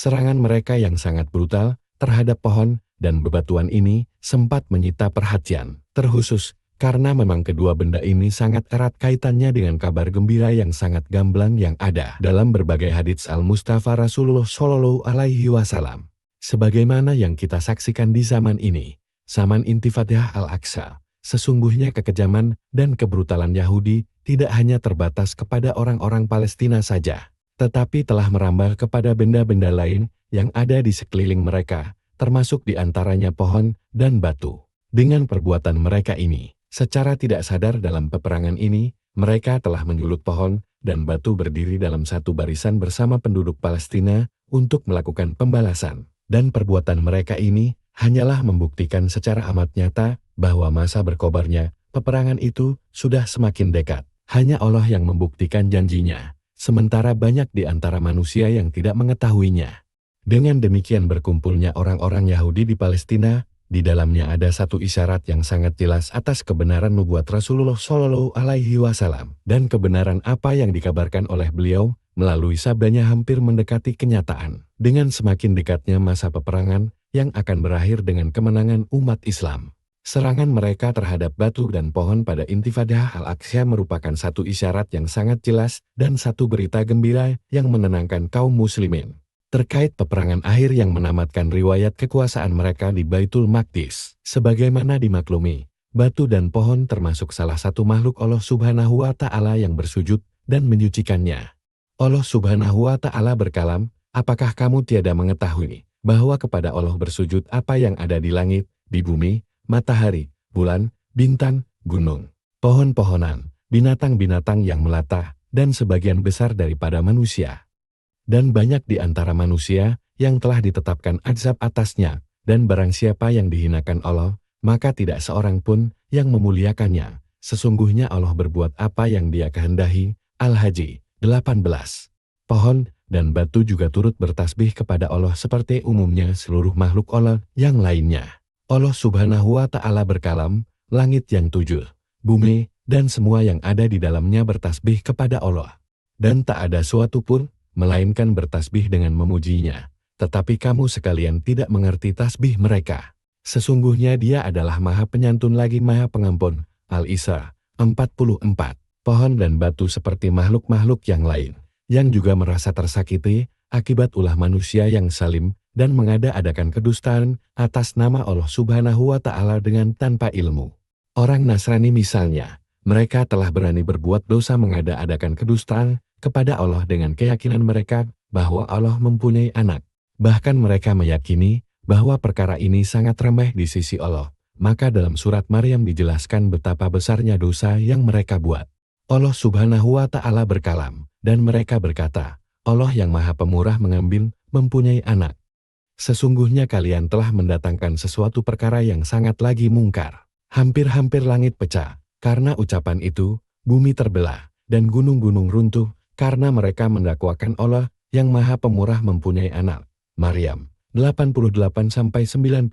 Serangan mereka yang sangat brutal terhadap pohon dan bebatuan ini sempat menyita perhatian, terkhusus karena memang kedua benda ini sangat erat kaitannya dengan kabar gembira yang sangat gamblang yang ada dalam berbagai hadits Al-Mustafa Rasulullah Shallallahu Alaihi Wasallam. Sebagaimana yang kita saksikan di zaman ini, zaman Intifadah Al-Aqsa, sesungguhnya kekejaman dan kebrutalan Yahudi tidak hanya terbatas kepada orang-orang Palestina saja, tetapi telah merambah kepada benda-benda lain yang ada di sekeliling mereka, termasuk di antaranya pohon dan batu. Dengan perbuatan mereka ini, secara tidak sadar dalam peperangan ini, mereka telah menyulut pohon dan batu berdiri dalam satu barisan bersama penduduk Palestina untuk melakukan pembalasan. Dan perbuatan mereka ini hanyalah membuktikan secara amat nyata bahwa masa berkobarnya peperangan itu sudah semakin dekat. Hanya Allah yang membuktikan janjinya, sementara banyak di antara manusia yang tidak mengetahuinya. Dengan demikian berkumpulnya orang-orang Yahudi di Palestina, di dalamnya ada satu isyarat yang sangat jelas atas kebenaran nubuat Rasulullah Shallallahu Alaihi Wasallam dan kebenaran apa yang dikabarkan oleh beliau melalui sabdanya hampir mendekati kenyataan. Dengan semakin dekatnya masa peperangan yang akan berakhir dengan kemenangan umat Islam. Serangan mereka terhadap batu dan pohon pada Intifadah Al-Aqsa merupakan satu isyarat yang sangat jelas dan satu berita gembira yang menenangkan kaum muslimin terkait peperangan akhir yang menamatkan riwayat kekuasaan mereka di Baitul Maqdis. Sebagaimana dimaklumi, batu dan pohon termasuk salah satu makhluk Allah Subhanahu wa Ta'ala yang bersujud dan menyucikannya. Allah Subhanahu wa Ta'ala berkalam, apakah kamu tiada mengetahui bahwa kepada Allah bersujud apa yang ada di langit, di bumi, matahari, bulan, bintang, gunung, pohon-pohonan, binatang-binatang yang melata, dan sebagian besar daripada manusia. Dan banyak di antara manusia yang telah ditetapkan azab atasnya, dan barang siapa yang dihinakan Allah, maka tidak seorang pun yang memuliakannya. Sesungguhnya Allah berbuat apa yang Dia kehendaki. Al-Hajj 18. Pohon dan batu juga turut bertasbih kepada Allah seperti umumnya seluruh makhluk Allah yang lainnya. Allah Subhanahu wa Ta'ala berkalam, langit yang 7, bumi, dan semua yang ada di dalamnya bertasbih kepada Allah. Dan tak ada suatu pun, melainkan bertasbih dengan memujinya. Tetapi kamu sekalian tidak mengerti tasbih mereka. Sesungguhnya Dia adalah Maha Penyantun lagi Maha Pengampun. Al-Isra 44. Pohon dan batu seperti makhluk-makhluk yang lain, yang juga merasa tersakiti akibat ulah manusia yang salim dan mengada-adakan kedustaan atas nama Allah Subhanahu wa Ta'ala dengan tanpa ilmu. Orang Nasrani misalnya, mereka telah berani berbuat dosa mengada-adakan kedustaan kepada Allah dengan keyakinan mereka bahwa Allah mempunyai anak. Bahkan mereka meyakini bahwa perkara ini sangat remeh di sisi Allah. Maka dalam surat Maryam dijelaskan betapa besarnya dosa yang mereka buat. Allah Subhanahu wa Ta'ala berkalam, dan mereka berkata, Allah yang Maha Pemurah mengambil, mempunyai anak. Sesungguhnya kalian telah mendatangkan sesuatu perkara yang sangat lagi mungkar. Hampir-hampir langit pecah, karena ucapan itu, bumi terbelah, dan gunung-gunung runtuh, karena mereka mendakwakan Allah yang Maha Pemurah mempunyai anak. Maryam 88-91.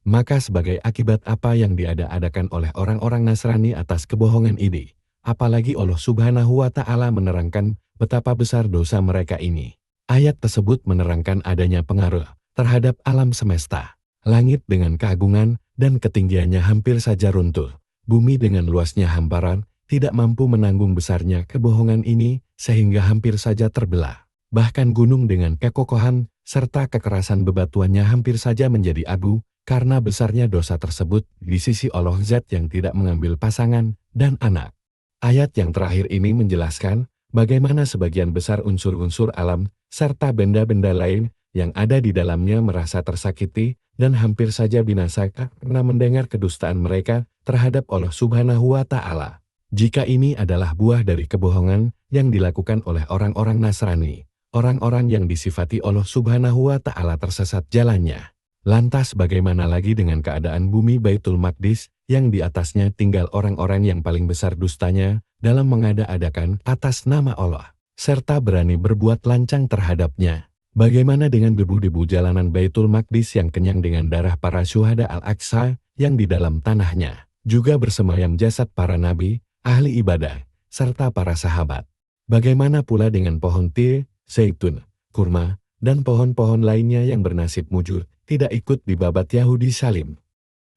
Maka sebagai akibat apa yang diada-adakan oleh orang-orang Nasrani atas kebohongan ini, apalagi Allah Subhanahu wa Ta'ala menerangkan betapa besar dosa mereka ini. Ayat tersebut menerangkan adanya pengaruh terhadap alam semesta. Langit dengan keagungan dan ketinggiannya hampir saja runtuh. Bumi dengan luasnya hamparan tidak mampu menanggung besarnya kebohongan ini sehingga hampir saja terbelah. Bahkan gunung dengan kekokohan serta kekerasan bebatuannya hampir saja menjadi abu karena besarnya dosa tersebut di sisi Allah Zat yang tidak mengambil pasangan dan anak. Ayat yang terakhir ini menjelaskan bagaimana sebagian besar unsur-unsur alam serta benda-benda lain yang ada di dalamnya merasa tersakiti dan hampir saja binasa karena mendengar kedustaan mereka terhadap Allah Subhanahu wa Ta'ala. Jika ini adalah buah dari kebohongan yang dilakukan oleh orang-orang Nasrani, orang-orang yang disifati Allah Subhanahu wa Ta'ala tersesat jalannya. Lantas bagaimana lagi dengan keadaan bumi Baitul Maqdis yang di atasnya tinggal orang-orang yang paling besar dustanya dalam mengada-adakan atas nama Allah, serta berani berbuat lancang terhadapnya? Bagaimana dengan debu-debu jalanan Baitul Maqdis yang kenyang dengan darah para syuhada Al-Aqsa yang di dalam tanahnya, juga bersemayam jasad para nabi, ahli ibadah, serta para sahabat? Bagaimana pula dengan pohon tir, zaitun, kurma, dan pohon-pohon lainnya yang bernasib mujur tidak ikut dibabat Yahudi Salim.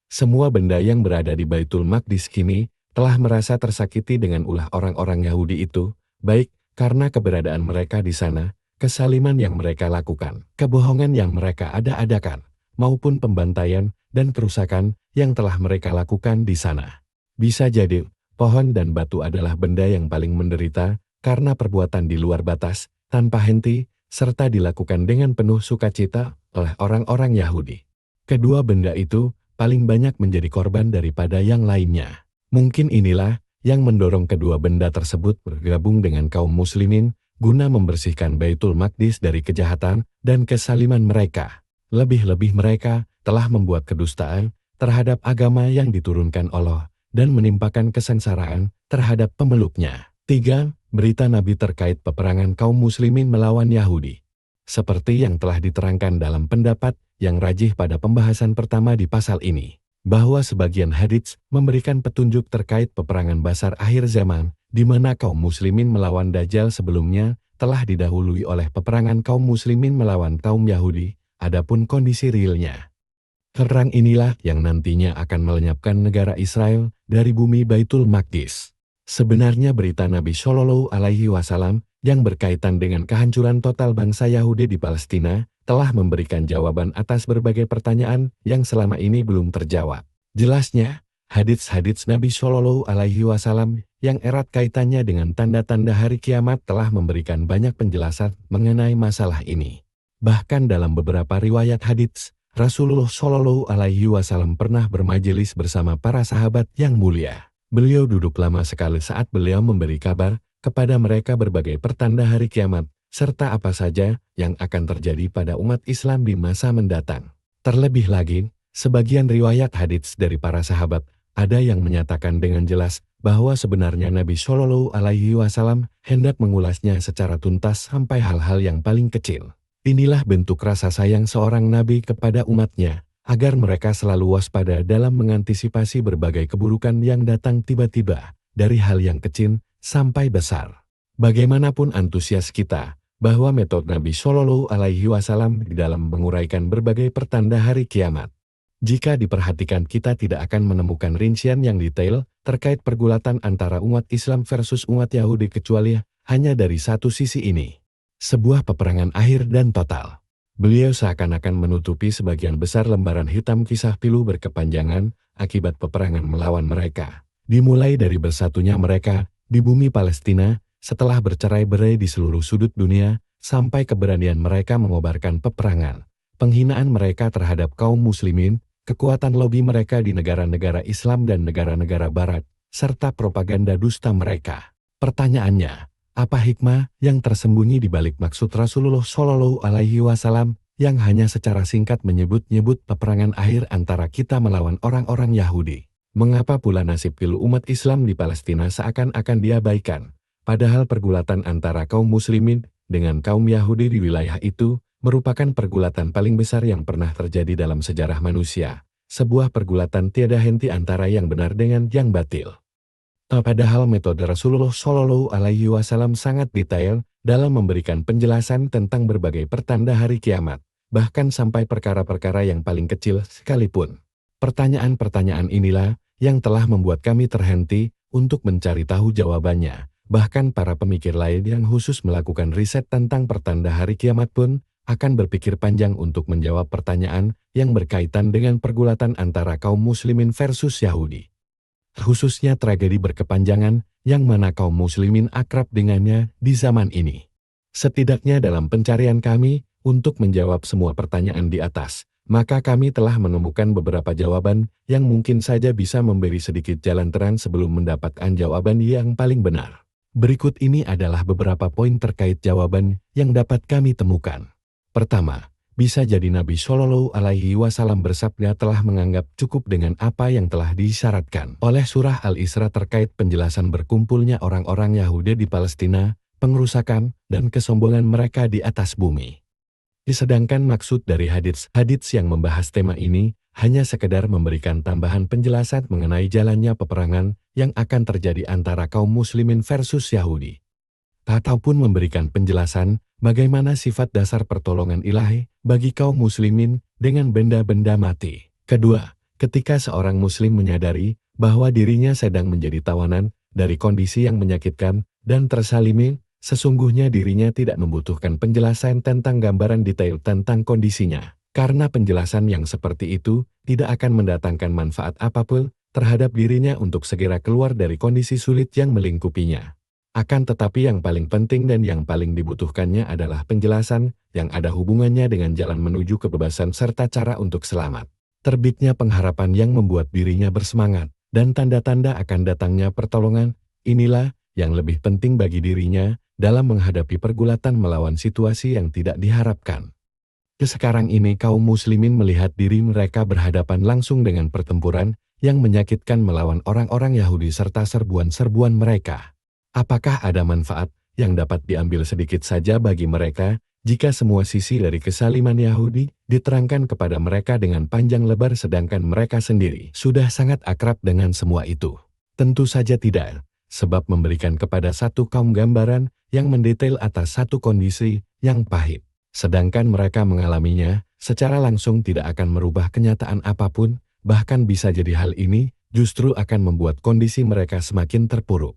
Semua benda yang berada di Baitul Maqdis kini telah merasa tersakiti dengan ulah orang-orang Yahudi itu, baik karena keberadaan mereka di sana, kesaliman yang mereka lakukan, kebohongan yang mereka ada-adakan, maupun pembantaian dan kerusakan yang telah mereka lakukan di sana. Bisa jadi, pohon dan batu adalah benda yang paling menderita karena perbuatan di luar batas, tanpa henti, serta dilakukan dengan penuh sukacita oleh orang-orang Yahudi. Kedua benda itu paling banyak menjadi korban daripada yang lainnya. Mungkin inilah yang mendorong kedua benda tersebut bergabung dengan kaum muslimin guna membersihkan Baitul Maqdis dari kejahatan dan kesaliman mereka. Lebih-lebih mereka telah membuat kedustaan terhadap agama yang diturunkan Allah dan menimpakan kesengsaraan terhadap pemeluknya. 3. Berita Nabi terkait peperangan kaum muslimin melawan Yahudi. Seperti yang telah diterangkan dalam pendapat yang rajih pada pembahasan pertama di pasal ini, bahwa sebagian hadits memberikan petunjuk terkait peperangan besar akhir zaman, di mana kaum muslimin melawan Dajjal sebelumnya telah didahului oleh peperangan kaum muslimin melawan kaum Yahudi, adapun kondisi realnya. Perang inilah yang nantinya akan melenyapkan negara Israel dari bumi Baitul Maqdis. Sebenarnya berita Nabi Shallallahu Alaihi Wasallam yang berkaitan dengan kehancuran total bangsa Yahudi di Palestina telah memberikan jawaban atas berbagai pertanyaan yang selama ini belum terjawab. Jelasnya, hadits-hadits Nabi Shallallahu Alaihi Wasallam yang erat kaitannya dengan tanda-tanda hari kiamat telah memberikan banyak penjelasan mengenai masalah ini. Bahkan dalam beberapa riwayat hadits, Rasulullah Shallallahu Alaihi Wasallam pernah bermajelis bersama para sahabat yang mulia. Beliau duduk lama sekali saat beliau memberi kabar kepada mereka berbagai pertanda hari kiamat, serta apa saja yang akan terjadi pada umat Islam di masa mendatang. Terlebih lagi, sebagian riwayat hadits dari para sahabat ada yang menyatakan dengan jelas bahwa sebenarnya Nabi Shallallahu Alaihi Wasallam hendak mengulasnya secara tuntas sampai hal-hal yang paling kecil. Inilah bentuk rasa sayang seorang Nabi kepada umatnya, agar mereka selalu waspada dalam mengantisipasi berbagai keburukan yang datang tiba-tiba, dari hal yang kecil sampai besar. Bagaimanapun antusias kita, bahwa metode Nabi Shallallahu Alaihi Wasallam di dalam menguraikan berbagai pertanda hari kiamat. Jika diperhatikan kita tidak akan menemukan rincian yang detail terkait pergulatan antara umat Islam versus umat Yahudi kecuali hanya dari satu sisi ini. Sebuah peperangan akhir dan total. Beliau seakan-akan menutupi sebagian besar lembaran hitam kisah pilu berkepanjangan akibat peperangan melawan mereka. Dimulai dari bersatunya mereka di bumi Palestina setelah bercerai-berai di seluruh sudut dunia, sampai keberanian mereka mengobarkan peperangan, penghinaan mereka terhadap kaum muslimin, kekuatan lobi mereka di negara-negara Islam dan negara-negara Barat, serta propaganda dusta mereka. Pertanyaannya, apa hikmah yang tersembunyi di balik maksud Rasulullah Shallallahu Alaihi Wasallam yang hanya secara singkat menyebut-nyebut peperangan akhir antara kita melawan orang-orang Yahudi? Mengapa pula nasib pilu umat Islam di Palestina seakan-akan diabaikan? Padahal pergulatan antara kaum muslimin dengan kaum Yahudi di wilayah itu merupakan pergulatan paling besar yang pernah terjadi dalam sejarah manusia. Sebuah pergulatan tiada henti antara yang benar dengan yang batil. Padahal metode Rasulullah Shallallahu Alaihi Wasallam sangat detail dalam memberikan penjelasan tentang berbagai pertanda hari kiamat, bahkan sampai perkara-perkara yang paling kecil sekalipun. Pertanyaan-pertanyaan inilah yang telah membuat kami terhenti untuk mencari tahu jawabannya. Bahkan para pemikir lain yang khusus melakukan riset tentang pertanda hari kiamat pun akan berpikir panjang untuk menjawab pertanyaan yang berkaitan dengan pergulatan antara kaum muslimin versus Yahudi. Khususnya tragedi berkepanjangan yang mana kaum muslimin akrab dengannya di zaman ini. Setidaknya dalam pencarian kami untuk menjawab semua pertanyaan di atas, maka kami telah menemukan beberapa jawaban yang mungkin saja bisa memberi sedikit jalan terang sebelum mendapatkan jawaban yang paling benar. Berikut ini adalah beberapa poin terkait jawaban yang dapat kami temukan. Pertama, bisa jadi Nabi Shallallahu Alaihi Wasallam bersabda telah menganggap cukup dengan apa yang telah disyaratkan oleh surah Al-Isra terkait penjelasan berkumpulnya orang-orang Yahudi di Palestina, pengerusakan, dan kesombongan mereka di atas bumi. Sedangkan maksud dari hadits yang membahas tema ini hanya sekedar memberikan tambahan penjelasan mengenai jalannya peperangan yang akan terjadi antara kaum muslimin versus Yahudi. ataupun memberikan penjelasan bagaimana sifat dasar pertolongan ilahi bagi kaum muslimin dengan benda-benda mati. Kedua, ketika seorang muslim menyadari bahwa dirinya sedang menjadi tawanan dari kondisi yang menyakitkan dan tersalimi, sesungguhnya dirinya tidak membutuhkan penjelasan tentang gambaran detail tentang kondisinya. Karena penjelasan yang seperti itu tidak akan mendatangkan manfaat apapun terhadap dirinya untuk segera keluar dari kondisi sulit yang melingkupinya. Akan tetapi yang paling penting dan yang paling dibutuhkannya adalah penjelasan yang ada hubungannya dengan jalan menuju kebebasan serta cara untuk selamat. Terbitnya pengharapan yang membuat dirinya bersemangat, dan tanda-tanda akan datangnya pertolongan, inilah yang lebih penting bagi dirinya dalam menghadapi pergulatan melawan situasi yang tidak diharapkan. Sekarang ini kaum muslimin melihat diri mereka berhadapan langsung dengan pertempuran yang menyakitkan melawan orang-orang Yahudi serta serbuan-serbuan mereka. Apakah ada manfaat yang dapat diambil sedikit saja bagi mereka jika semua sisi dari kesaliman Yahudi diterangkan kepada mereka dengan panjang lebar sedangkan mereka sendiri sudah sangat akrab dengan semua itu? Tentu saja tidak, sebab memberikan kepada satu kaum gambaran yang mendetail atas satu kondisi yang pahit, sedangkan mereka mengalaminya secara langsung tidak akan merubah kenyataan apapun, bahkan bisa jadi hal ini justru akan membuat kondisi mereka semakin terpuruk.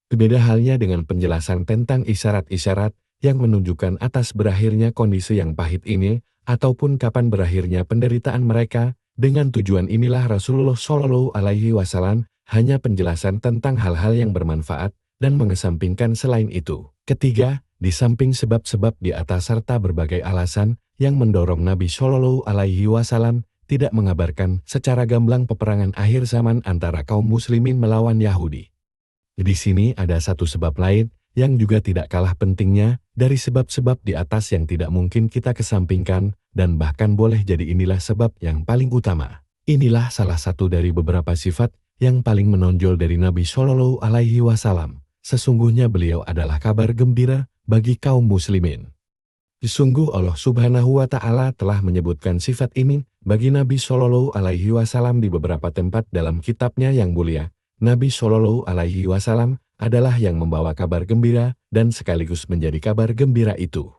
Berbeda halnya dengan penjelasan tentang isyarat-isyarat yang menunjukkan atas berakhirnya kondisi yang pahit ini, ataupun kapan berakhirnya penderitaan mereka. Dengan tujuan inilah Rasulullah Shallallahu Alaihi Wasallam hanya penjelasan tentang hal-hal yang bermanfaat dan mengesampingkan selain itu. Ketiga, di samping sebab-sebab di atas serta berbagai alasan yang mendorong Nabi Shallallahu Alaihi Wasallam tidak mengabarkan secara gamblang peperangan akhir zaman antara kaum muslimin melawan Yahudi. Di sini ada satu sebab lain yang juga tidak kalah pentingnya dari sebab-sebab di atas yang tidak mungkin kita kesampingkan, dan bahkan boleh jadi inilah sebab yang paling utama. Inilah salah satu dari beberapa sifat yang paling menonjol dari Nabi Shallallahu Alaihi Wasallam. Sesungguhnya beliau adalah kabar gembira bagi kaum muslimin. Sungguh Allah Subhanahu wa Ta'ala telah menyebutkan sifat ini bagi Nabi Shallallahu Alaihi Wasallam di beberapa tempat dalam kitabnya yang mulia. Nabi Shallallahu Alaihi Wasallam adalah yang membawa kabar gembira dan sekaligus menjadi kabar gembira itu.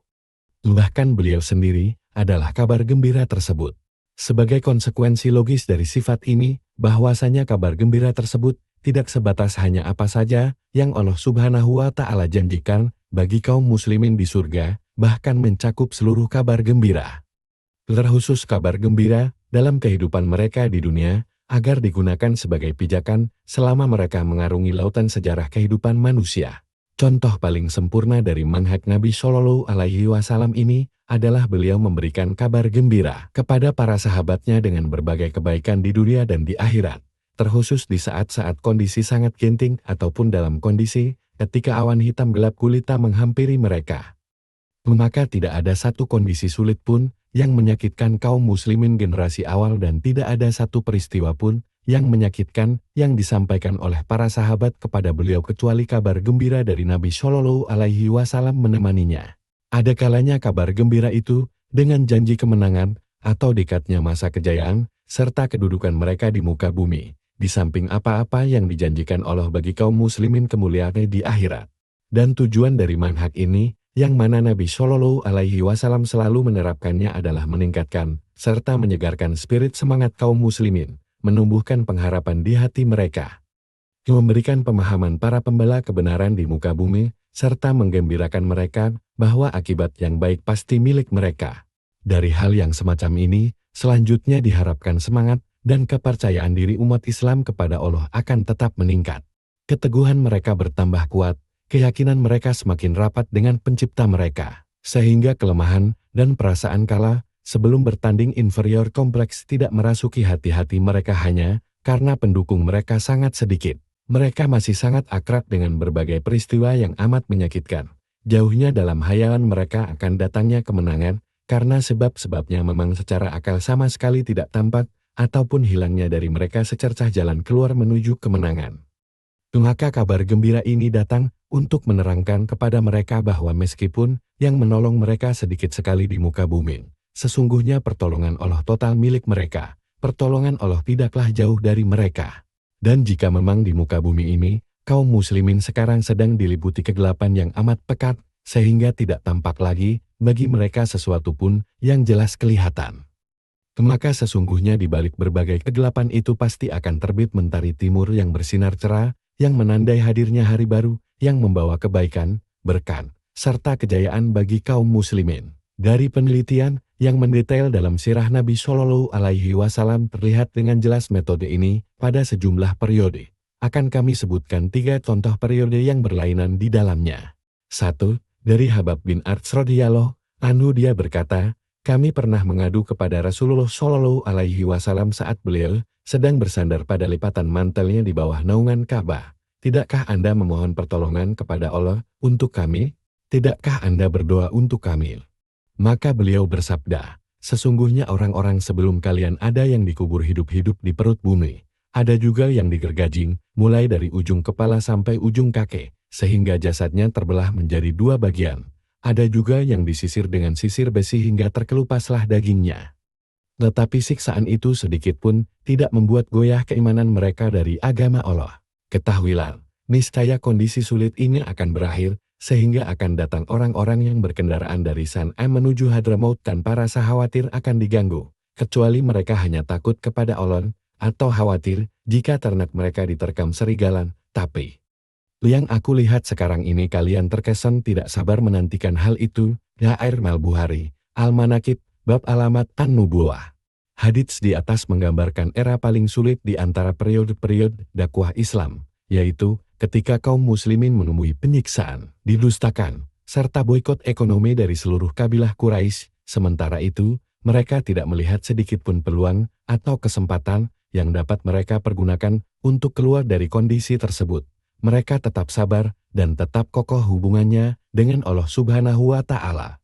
Bahkan beliau sendiri adalah kabar gembira tersebut. Sebagai konsekuensi logis dari sifat ini, bahwasanya kabar gembira tersebut tidak sebatas hanya apa saja yang Allah Subhanahu wa Ta'ala janjikan bagi kaum muslimin di surga, bahkan mencakup seluruh kabar gembira. Terkhusus kabar gembira dalam kehidupan mereka di dunia, agar digunakan sebagai pijakan selama mereka mengarungi lautan sejarah kehidupan manusia. Contoh paling sempurna dari manhaj Nabi Shallallahu Alaihi Wasallam ini adalah beliau memberikan kabar gembira kepada para sahabatnya dengan berbagai kebaikan di dunia dan di akhirat, terkhusus di saat-saat kondisi sangat genting ataupun dalam kondisi ketika awan hitam gelap gulita menghampiri mereka. Maka tidak ada satu kondisi sulit pun yang menyakitkan kaum muslimin generasi awal, dan tidak ada satu peristiwa pun yang menyakitkan yang disampaikan oleh para sahabat kepada beliau kecuali kabar gembira dari Nabi Shallallahu Alaihi Wasallam menemaninya. Ada kalanya kabar gembira itu dengan janji kemenangan atau dekatnya masa kejayaan serta kedudukan mereka di muka bumi, di samping apa-apa yang dijanjikan Allah bagi kaum muslimin kemuliaan di akhirat. Dan tujuan dari manhaj ini yang mana Nabi Shallallahu Alaihi Wasallam selalu menerapkannya adalah meningkatkan serta menyegarkan spirit semangat kaum muslimin, menumbuhkan pengharapan di hati mereka, memberikan pemahaman para pembela kebenaran di muka bumi, serta menggembirakan mereka bahwa akibat yang baik pasti milik mereka. Dari hal yang semacam ini, selanjutnya diharapkan semangat dan kepercayaan diri umat Islam kepada Allah akan tetap meningkat. Keteguhan mereka bertambah kuat, keyakinan mereka semakin rapat dengan pencipta mereka, sehingga kelemahan dan perasaan kalah sebelum bertanding inferior kompleks tidak merasuki hati-hati mereka hanya karena pendukung mereka sangat sedikit. Mereka masih sangat akrab dengan berbagai peristiwa yang amat menyakitkan. Jauhnya dalam hayalan mereka akan datangnya kemenangan, karena sebab-sebabnya memang secara akal sama sekali tidak tampak, ataupun hilangnya dari mereka secercah jalan keluar menuju kemenangan. Maka kabar gembira ini datang untuk menerangkan kepada mereka bahwa meskipun yang menolong mereka sedikit sekali di muka bumi, sesungguhnya pertolongan Allah total milik mereka, pertolongan Allah tidaklah jauh dari mereka. Dan jika memang di muka bumi ini Kaum muslimin sekarang sedang diliputi kegelapan yang amat pekat, sehingga tidak tampak lagi bagi mereka sesuatu pun yang jelas kelihatan. Maka sesungguhnya di balik berbagai kegelapan itu pasti akan terbit mentari timur yang bersinar cerah, yang menandai hadirnya hari baru, yang membawa kebaikan, berkah, serta kejayaan bagi kaum muslimin. Dari penelitian yang mendetail dalam sirah Nabi Shallallahu Alaihi Wasallam terlihat dengan jelas metode ini pada sejumlah periode. Akan kami sebutkan 3 contoh periode yang berlainan di dalamnya. 1. Dari Habab bin Arts radhiyallahu anhu, dia berkata, kami pernah mengadu kepada Rasulullah Shallallahu Alaihi Wasallam saat beliau sedang bersandar pada lipatan mantelnya di bawah naungan Ka'bah. Tidakkah Anda memohon pertolongan kepada Allah untuk kami? Tidakkah Anda berdoa untuk kami? Maka beliau bersabda, sesungguhnya orang-orang sebelum kalian ada yang dikubur hidup-hidup di perut bumi. Ada juga yang digergajing, mulai dari ujung kepala sampai ujung kaki, sehingga jasadnya terbelah menjadi 2 bagian. Ada juga yang disisir dengan sisir besi hingga terkelupaslah dagingnya. Tetapi siksaan itu sedikit pun tidak membuat goyah keimanan mereka dari agama Allah. Ketahuilah, niscaya kondisi sulit ini akan berakhir, sehingga akan datang orang-orang yang berkendaraan dari San'a menuju Hadramaut tanpa rasa khawatir akan diganggu, kecuali mereka hanya takut kepada Allah, atau khawatir jika ternak mereka diterkam serigalan. Tapi yang aku lihat sekarang ini kalian terkesan tidak sabar menantikan hal itu. Yair Mal-Bukhari, Al-Manaqib, Bab Alamat An-Nubuwah. Hadits di atas menggambarkan era paling sulit di antara periode-periode dakwah Islam, yaitu ketika kaum muslimin menemui penyiksaan, didustakan, serta boikot ekonomi dari seluruh kabilah Quraisy. Sementara itu, mereka tidak melihat sedikit pun peluang atau kesempatan yang dapat mereka pergunakan untuk keluar dari kondisi tersebut. Mereka tetap sabar dan tetap kokoh hubungannya dengan Allah Subhanahu wa Ta'ala.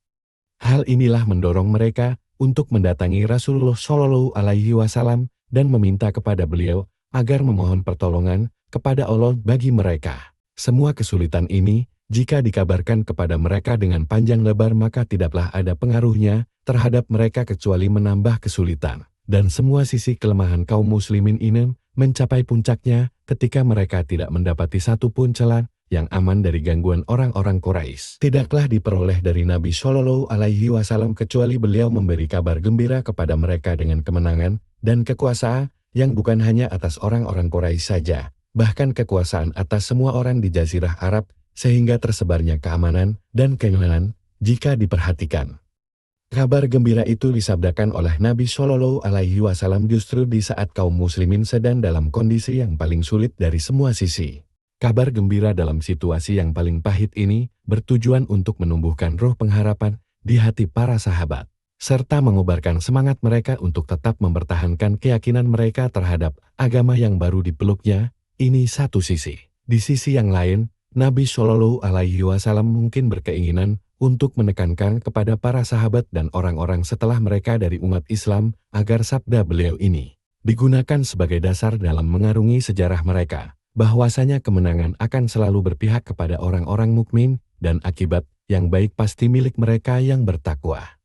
Hal inilah mendorong mereka untuk mendatangi Rasulullah Shallallahu Alaihi Wasallam dan meminta kepada beliau agar memohon pertolongan kepada Allah bagi mereka. Semua kesulitan ini, jika dikabarkan kepada mereka dengan panjang lebar, maka tidaklah ada pengaruhnya terhadap mereka kecuali menambah kesulitan. Dan semua sisi kelemahan kaum muslimin ini mencapai puncaknya ketika mereka tidak mendapati satu pun celah yang aman dari gangguan orang-orang Quraisy. Tidaklah diperoleh dari Nabi Shallallahu Alaihi Wasallam kecuali beliau memberi kabar gembira kepada mereka dengan kemenangan dan kekuasaan yang bukan hanya atas orang-orang Quraisy saja, bahkan kekuasaan atas semua orang di Jazirah Arab, sehingga tersebarnya keamanan dan kenyamanan jika diperhatikan. Kabar gembira itu disabdakan oleh Nabi Shallallahu Alaihi Wasallam justru di saat kaum muslimin sedang dalam kondisi yang paling sulit dari semua sisi. Kabar gembira dalam situasi yang paling pahit ini bertujuan untuk menumbuhkan roh pengharapan di hati para sahabat, serta mengobarkan semangat mereka untuk tetap mempertahankan keyakinan mereka terhadap agama yang baru dipeluknya. Ini satu sisi. Di sisi yang lain, Nabi Shallallahu Alaihi Wasallam mungkin berkeinginan untuk menekankan kepada para sahabat dan orang-orang setelah mereka dari umat Islam agar sabda beliau ini digunakan sebagai dasar dalam mengarungi sejarah mereka, bahwasanya kemenangan akan selalu berpihak kepada orang-orang mukmin dan akibat yang baik pasti milik mereka yang bertakwa.